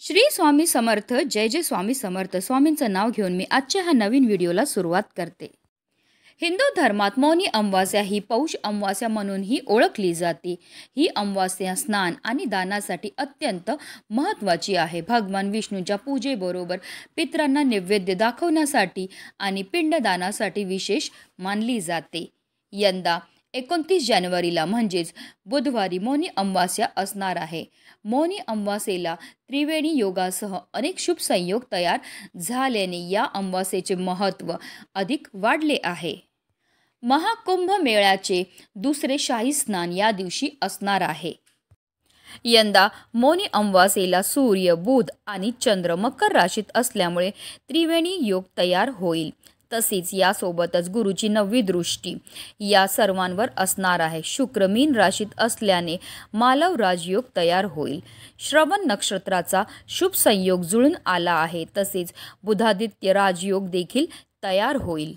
श्री स्वामी समर्थ. जय जय स्वामी समर्थ. स्वामींचं नाव घेऊन मी आजच्या ह्या नवीन व्हिडिओला सुरुवात करते. हिंदू धर्मात मौनी अमावास्या ही पौष अमावास्या म्हणूनही ओळखली जाते. ही अमावास्या स्नान आणि दानासाठी अत्यंत महत्त्वाची आहे. भगवान विष्णूच्या पूजेबरोबर पितरांना नैवेद्य दाखवण्यासाठी आणि पिंडदानासाठी विशेष मानली जाते. यंदा 29 जानेवारीला म्हणजेच बुधवारी मौनी अमावास्या असणार आहे. मौनी अमावास्येला त्रिवेणी योगासह अनेक शुभ संयोग तयार झाल्याने या अमावास्येचे महत्त्व अधिक वाढले आहे. महाकुंभ मेळ्याचे दुसरे शाही स्नान या दिवशी असणार आहे. यंदा मौनी अमावास्येला सूर्य, बुध आणि चंद्र मकर राशीत असल्यामुळे त्रिवेणी योग तयार होईल. तसेच यासोबतच गुरुची 9वी दृष्टी या सर्वांवर असणार आहे. शुक्र मीन राशीत असल्याने मालव राजयोग तयार होईल. श्रवण नक्षत्राचा शुभ संयोग जुळून आला आहे. तसेच बुधादित्य राजयोग देखील तयार होईल.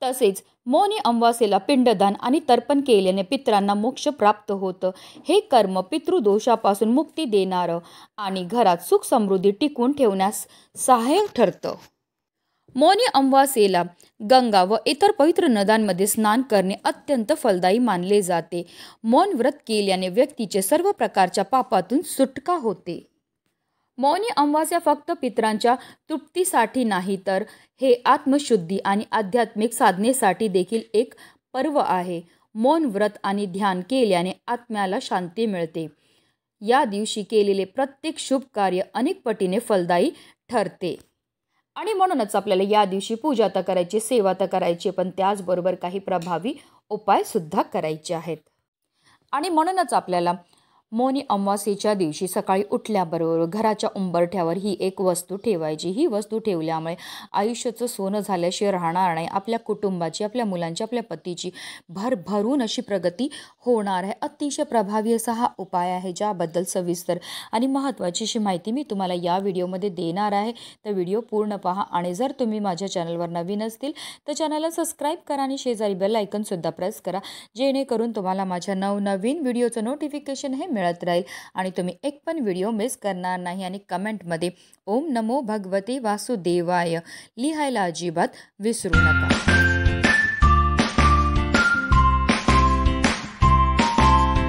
तसेच मौनी अमावास्येला पिंडदान आणि तर्पण केल्याने पितरांना मोक्ष प्राप्त होतं. हे कर्म पितृदोषापासून मुक्ती देणारं आणि घरात सुख समृद्धी टिकवून ठेवण्यास सहाय्यक ठरतं. मौनी अमावास्येला गंगा व इतर पवित्र नद्यांमध्ये स्नान करणे अत्यंत फलदायी मानले जाते. मौन व्रत केल्याने व्यक्तीचे सर्व प्रकारच्या पापातून सुटका होते. मौनी अमावास्या फक्त पितरांच्या तृप्तीसाठी नाही तर हे आत्मशुद्धी आणि आध्यात्मिक साधनेसाठी देखील एक पर्व आहे. मौन व्रत आणि ध्यान केल्याने आत्म्याला शांती मिळते. या दिवशी केलेले प्रत्येक शुभ कार्य अनेक पटीने फलदायी ठरते. आणि म्हणूनच आपल्याला या दिवशी पूजा तर करायची, सेवा तर करायची, पण त्याचबरोबर काही प्रभावी उपाय सुद्धा करायचे आहेत. आणि म्हणूनच आपल्याला मौनी अमावास्येच्या दिवशी सकाळी उठल्याबरोबर घराच्या उंबरठ्यावर ही एक वस्तू ठेवायची. ही वस्तू ठेवल्यामुळे आयुष्याचं सोनं झाल्याशिवाय राहणार नाही. आपल्या कुटुंबाची, आपल्या मुलांची, आपल्या पतीची भरभरून अशी प्रगती होणार आहे. अतिशय प्रभावी असा हा उपाय आहे, ज्याबद्दल सविस्तर आणि महत्त्वाची अशी माहिती मी तुम्हाला या व्हिडिओमध्ये देणार आहे. तर व्हिडिओ पूर्ण पहा. आणि जर तुम्ही माझ्या चॅनलवर नवीन असतील तर चॅनलला सबस्क्राईब करा आणि शेजारी बेल आयकॉनसुद्धा प्रेस करा, जेणेकरून तुम्हाला माझ्या नवनवीन व्हिडिओचं नोटिफिकेशन हे मिळत राहील आणि तुम्ही एक पण व्हिडिओ मिस करणार नाही. आणि कमेंटमध्ये ओम नमो भगवते वासुदेवाय लिहायला अजिबात विसरू नका.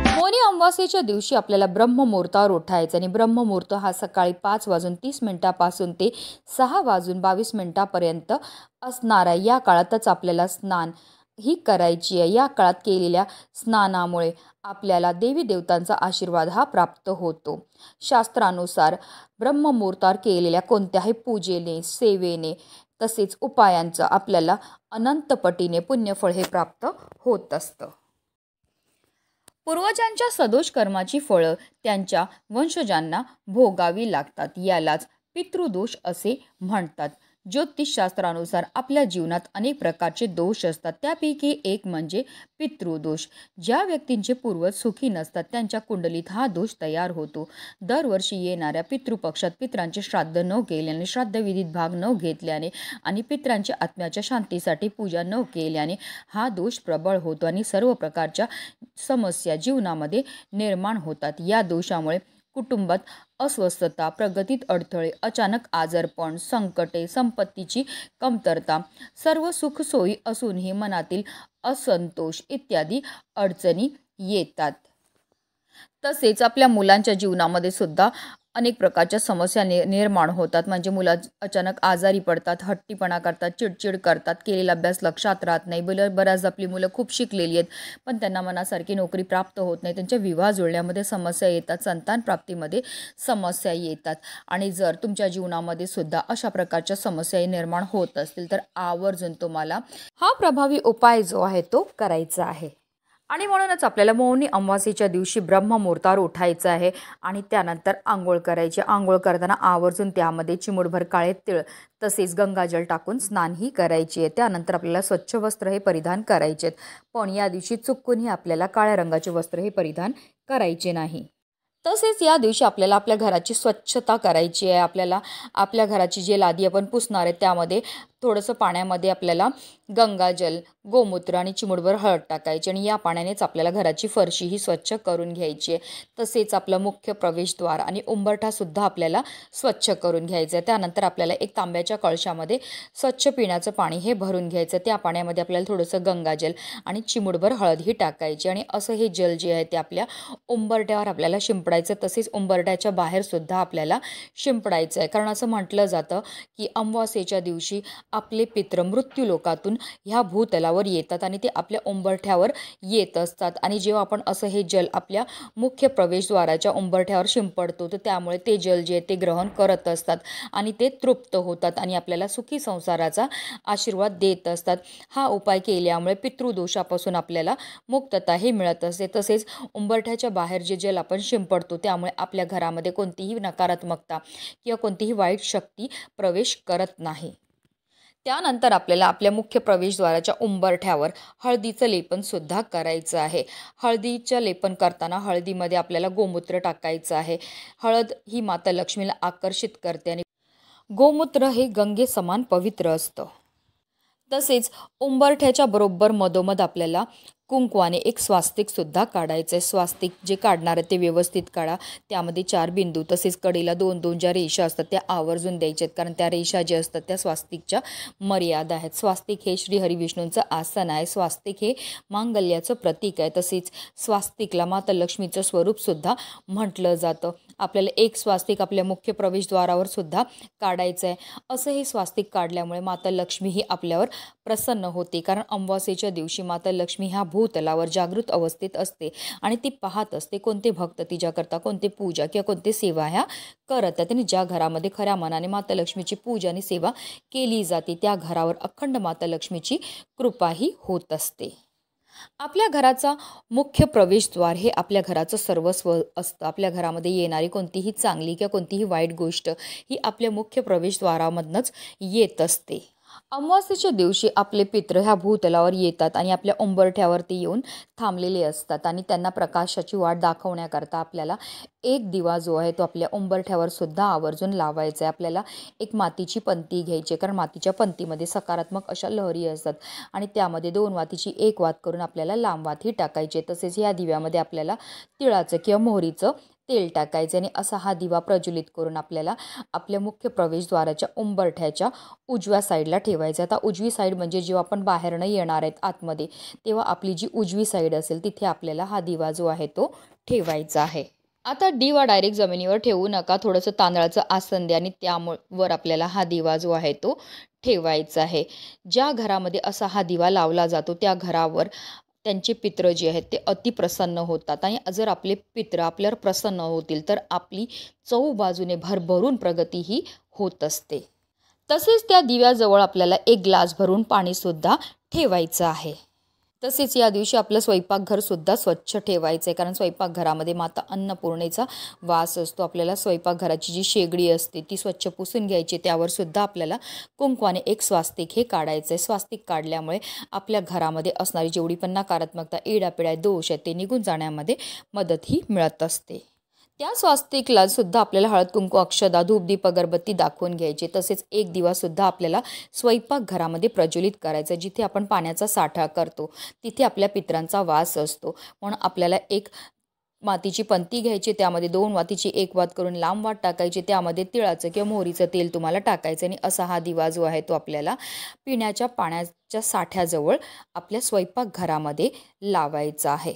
मौनी अमावास्येच्या दिवशी आपल्याला ब्रह्ममुहूर्तावर उठायचं आणि ब्रह्ममुहूर्त हा सकाळी 5:30 पासून ते 6:22 पर्यंत असणार आहे. या काळातच आपल्याला स्नान ही करायची आहे. या काळात केलेल्या स्नानामुळे आपल्याला देवी देवतांचा आशीर्वाद हा प्राप्त होतो. शास्त्रानुसार ब्रह्ममुहूर्तावर केलेल्या कोणत्याही पूजेने, सेवेने तसेच उपायांचं आपल्याला अनंत पटीने पुण्यफळ हे प्राप्त होत असतं. पूर्वजांच्या सदोष कर्माची फळं त्यांच्या वंशजांना भोगावी लागतात. यालाच पितृदोष असे म्हणतात. ज्योतिषशास्त्रानुसार आपल्या जीवनात अनेक प्रकारचे दोष असतात. त्यापैकी एक म्हणजे पितृदोष. ज्या व्यक्तींचे पूर्वज सुखी नसतात त्यांच्या कुंडलीत हा दोष तयार होतो. दरवर्षी येणाऱ्या पितृपक्षात पितरांचे श्राद्ध न केल्याने, श्राद्धविधीत भाग न घेतल्याने आणि पितरांच्या आत्म्याच्या शांतीसाठी पूजा न केल्याने हा दोष प्रबळ होतो आणि सर्व प्रकारच्या समस्या जीवनामध्ये निर्माण होतात. या दोषामुळे कुटुंबात अस्वस्थता, प्रगतीत अडथळे, अचानक आजारपण, संकटे, संपत्तीची कमतरता, सर्व सुखसोयी असूनही मनातील असंतोष इत्यादी अडचणी येतात. तसेच आपल्या मुलांच्या जीवनामध्ये सुद्धा अनेक प्रकारच्या समस्या निर्माण होतात. म्हणजे मुलं अचानक आजारी पडतात, हट्टीपणा करतात, चिडचिड करतात, केलेला अभ्यास लक्षात राहत नाही. बऱ्याच आपली मुलं खूप शिकलेली आहेत पण त्यांना मनासारखी नोकरी प्राप्त होत नाही. त्यांच्या विवाह जुळण्यामध्ये समस्या येतात, संतान प्राप्तीमध्ये समस्या येतात. आणि जर तुमच्या जीवनामध्ये सुद्धा अशा प्रकारच्या समस्या निर्माण होत असतील तर आवर्जून तुम्हाला हा प्रभावी उपाय जो आहे तो करायचा आहे. आणि म्हणूनच आपल्याला मौनी अमावास्येच्या दिवशी ब्रह्ममुहूर्तावर उठायचं आहे आणि त्यानंतर आंघोळ करायची. आंघोळ करताना आवर्जून त्यामध्ये चिमूटभर काळे तीळ तसेच गंगाजल टाकून स्नानही करायची आहे. त्यानंतर आपल्याला स्वच्छ वस्त्र हे परिधान करायचे आहेत. पण या दिवशी चुकूनही आपल्याला काळ्या रंगाचे वस्त्र हे परिधान करायचे नाही. तसेच या दिवशी आपल्याला आपल्या घराची स्वच्छता करायची आहे. आपल्याला आपल्या घराची जी लादी आपण पुसणार आहे त्यामध्ये थोडंसं पाण्यामध्ये आपल्याला गंगाजल, गोमूत्र आणि चिमूटभर हळद टाकायची आणि या पाण्यानेच आपल्याला घराची फरशी ही स्वच्छ करून घ्यायची आहे. तसेच आपलं मुख्य प्रवेशद्वार आणि उंबरठासुद्धा आपल्याला स्वच्छ करून घ्यायचं आहे. त्यानंतर आपल्याला एक तांब्याच्या कळशामध्ये स्वच्छ पिण्याचं पाणी हे भरून घ्यायचं. त्या पाण्यामध्ये आपल्याला थोडंसं गंगाजल आणि चिमूटभर हळद ही टाकायची आणि असं हे जल जे आहे ते आपल्या उंबरठ्यावर आपल्याला शिंपडायचं. तसेच उंबरठ्याच्या बाहेरसुद्धा आपल्याला शिंपडायचं आहे. कारण असं म्हटलं जातं की अमावास्येच्या दिवशी आपले पितृ मृत्यू लोकातून ह्या भूतलावर येतात आणि ते आपल्या उंबरठ्यावर येत असतात आणि जेव्हा आपण असं हे जल आपल्या मुख्य प्रवेशद्वाराच्या उंबरठ्यावर शिंपडतो तर त्यामुळे ते जल जे ते ग्रहण करत असतात आणि ते तृप्त होतात आणि आपल्याला सुखी संसाराचा आशीर्वाद देत असतात. हा उपाय केल्यामुळे पितृदोषापासून आपल्याला मुक्तता हे मिळत असते. तसेच उंबरठ्याच्या बाहेर जे जल आपण शिंपडतो त्यामुळे आपल्या घरामध्ये कोणतीही नकारात्मकता किंवा कोणतीही वाईट शक्ती प्रवेश करत नाही. त्यानंतर आपल्याला आपल्या मुख्य प्रवेशद्वाराच्या उंबरठ्यावर हळदीचं लेपन सुद्धा करायचं आहे. हळदीचं लेपन करताना हळदीमध्ये आपल्याला गोमूत्र टाकायचं आहे. हळद ही माता लक्ष्मीला आकर्षित करते आणि गोमूत्र हे गंगेसमान पवित्र असतं. तसेच उंबरठ्याच्या बरोबर मधोमध आपल्याला कुंकवाने एक स्वास्तिक सुद्धा काढायचं आहे. स्वास्तिक जे काढणार आहे ते व्यवस्थित काढा. त्यामध्ये 4 बिंदू तसेच कडेला 2-2 ज्या रेषा असतात त्या आवर्जून द्यायच्या आहेत, कारण त्या रेषा ज्या असतात त्या स्वास्तिकच्या मर्यादा आहेत. स्वास्तिक हे श्री हरिविष्णूंचं आसन आहे. स्वास्तिक हे मांगल्याचं प्रतीक आहे. तसेच स्वास्तिकला माता लक्ष्मीचं स्वरूपसुद्धा म्हटलं जातं. आपल्याला एक स्वास्तिक आपल्या मुख्य प्रवेशद्वारावर सुद्धा काढायचं आहे. असं हे स्वास्तिक काढल्यामुळे माता लक्ष्मी ही आपल्यावर प्रसन्न होते. कारण अमावास्येच्या दिवशी माता लक्ष्मी ह्या भूतलावर जागृत अवस्थेत असते आणि ती पाहत असते कोणते भक्त तिच्याकरता कोणते पूजा किंवा कोणते सेवा ह्या करत आहेत. आणि ज्या घरामध्ये खऱ्या मनाने माता लक्ष्मीची पूजा आणि सेवा केली जाते त्या घरावर अखंड माता लक्ष्मीची कृपाही होत असते. आपल्या घराचा मुख्य प्रवेशद्वार हे आपल्या घराचं सर्वस्व असतं. आपल्या घरामध्ये येणारी कोणतीही चांगली किंवा कोणतीही वाईट गोष्ट ही आपल्या मुख्य प्रवेशद्वारामधनंच येत असते. अमावास्येच्या दिवशी आपले पितृ ह्या भूतलावर येतात आणि आपल्या उंबरठ्यावरती येऊन थांबलेले असतात आणि त्यांना प्रकाशाची वाट दाखवण्याकरता आपल्याला एक दिवा जो आहे तो आपल्या उंबरठ्यावर सुद्धा आवर्जून लावायचा आहे. आपल्याला एक मातीची पंती घ्यायची, कारण मातीच्या पंतीमध्ये सकारात्मक अशा लहरी असतात आणि त्यामध्ये 2 वातीची 1 वात करून आपल्याला लांब वात ही टाकायची. तसेच या दिव्यामध्ये आपल्याला तिळाचं किंवा मोहरीचं तेल टाकायचं आणि असा हा दिवा प्रज्वलित करून आपल्याला आपल्या मुख्य प्रवेशद्वाराच्या उंबरठ्याच्या उजव्या साईडला ठेवायचं. आता उजवी साईड म्हणजे जेव्हा आपण बाहेरनं येणार आहेत आतमध्ये तेव्हा आपली जी उजवी साईड असेल तिथे आपल्याला हा दिवा जो आहे तो ठेवायचा आहे. आता दिवा डायरेक्ट जमिनीवर ठेवू नका. थोडंसं तांदळाचं आसन द्या आणि त्यावर आपल्याला हा दिवा जो आहे तो ठेवायचा आहे. ज्या घरामध्ये असा हा दिवा लावला जातो त्या घरावर त्यांचे पितृ जे आहेत ते अतिप्रसन्न होतात आणि जर आपले पितृ आपल्यावर प्रसन्न होतील तर आपली चहूबाजूने भरभरून प्रगती ही होत असते. तसेच त्या दिव्याजवळ आपल्याला एक ग्लास भरून पाणीसुद्धा ठेवायचं आहे. तसेच या दिवशी आपलं स्वयंपाकघरसुद्धा स्वच्छ ठेवायचं आहे, कारण स्वयंपाकघरामध्ये माता अन्नपूर्णेचा वास असतो. आपल्याला स्वयंपाकघराची जी शेगडी असते ती स्वच्छ पुसून घ्यायची. त्यावरसुद्धा आपल्याला कुंकवाने एक स्वास्तिक हे काढायचं आहे. स्वास्तिक काढल्यामुळे आपल्या घरामध्ये असणारी जेवढी पण नकारात्मकता, इडापिडा, दोष आहेत ते निघून जाण्यामध्ये मदतही मिळत असते. त्या स्वास्तिकला सुद्धा आपल्याला हळद कुंकू, अक्षदा, धूप, दीप, अगरबत्ती दाखवून घ्यायची. तसेच एक दिवासुद्धा आपल्याला स्वयंपाकघरामध्ये प्रज्वलित करायचा. जिथे आपण पाण्याचा साठा करतो तिथे आपल्या पितरांचा वास असतो. म्हणून आपल्याला एक मातीची पंती घ्यायची, त्यामध्ये 2 वातीची 1 वात करून लांब वात टाकायची. त्यामध्ये तिळाचं किंवा मोहरीचं तेल तुम्हाला टाकायचं आणि असा हा दिवा जो आहे तो आपल्याला पिण्याच्या पाण्याच्या साठ्याजवळ आपल्या स्वयंपाकघरामध्ये लावायचा आहे.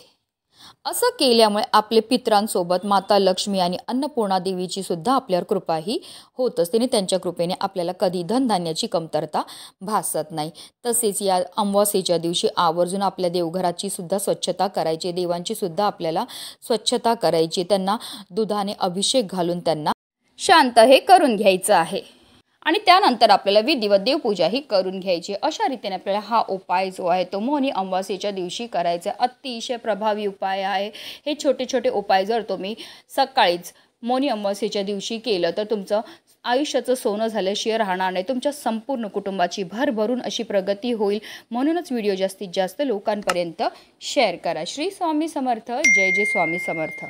असं केल्यामुळे आपले पितरांसोबत माता लक्ष्मी आणि अन्नपूर्णा देवीची सुद्धा आपल्यावर कृपाही होत असते आणि त्यांच्या कृपेने आपल्याला कधी धनधान्याची कमतरता भासत नाही. तसेच या अमावास्येच्या दिवशी आवर्जून आपल्या देवघराची सुद्धा स्वच्छता करायची, देवांची सुद्धा आपल्याला स्वच्छता करायची. त्यांना दुधाने अभिषेक घालून त्यांना शांत हे करून घ्यायचं आहे आणि त्यानंतर आपल्याला विधिवत देवपूजा ही करून घ्यायची. अशा रीतीने आपल्याला हा उपाय जो आहे तो मौनी अमावास्येच्या दिवशी करायचा. अतिशय प्रभावी उपाय आहे. हे छोटे छोटे उपाय जर तुम्ही सकाळीच मौनी अमावास्येच्या दिवशी केलं तर तुमचं आयुष्याचं सोनं झाल्याशिवाय राहणार नाही. तुमच्या संपूर्ण कुटुंबाची भरभरून अशी प्रगती होईल. म्हणूनच व्हिडिओ जास्तीत जास्त लोकांपर्यंत शेअर करा. श्री स्वामी समर्थ. जय जय स्वामी समर्थ.